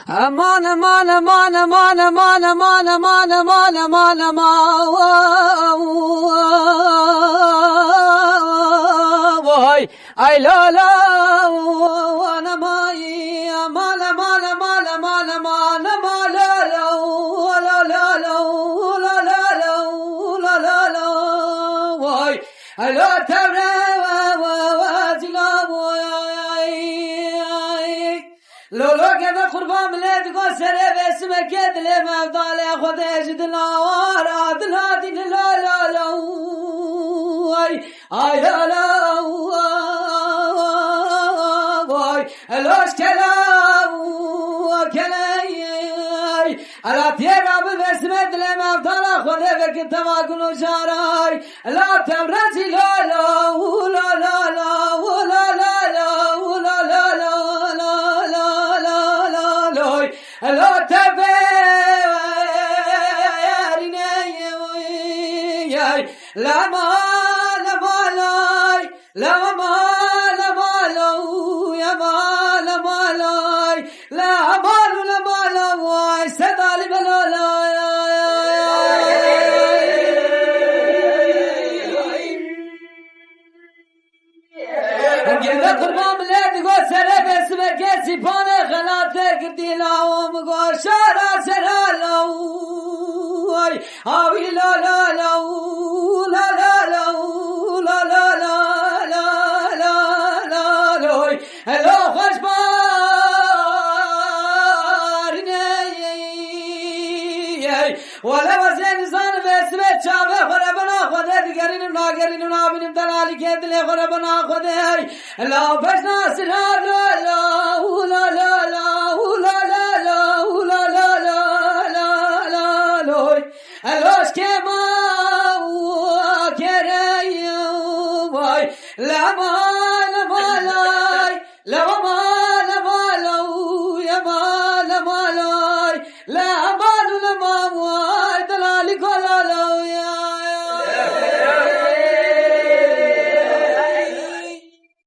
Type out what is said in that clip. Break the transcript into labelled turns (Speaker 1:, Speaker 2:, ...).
Speaker 1: Aman aman aman aman aman aman aman aman aman aman vay ay la la anamay aman aman aman aman aman aman la la la la la la la la la la vay ay la tevre لولو كذا قربان ملاد قصر باسم كدل مفضل خدش دلوار عدلاتي لا لا لا اي لا لا واي الاش كلام وكلاي على تيرا باسم دل مفضل خدش كتما كنو شاراي لا تمرتي لا لا لا لا لا لا لا لا لا لا لا تبارني لا ما لا ما لاي لا ما لا ما لو يا ما لا ما لاي لا ما لا ما لا واي سدالي بلا لا كذا قربان بلاد قصر باسمه كسي بانه خلاته كردي لاوم قشارة سرالا اي هاوي لا لا لا لا لا لا لا لا لا لا لا لا لا هلو خشبارني ولا وزن زان باسمه چاوه خربنا خده دیگرینم ناگرینم نابینم دلالی که دل خربنا خده لا بشنا سراد لا لا لا لا لا لا لا لا لا لا لا لا الاش كما كريم لا ما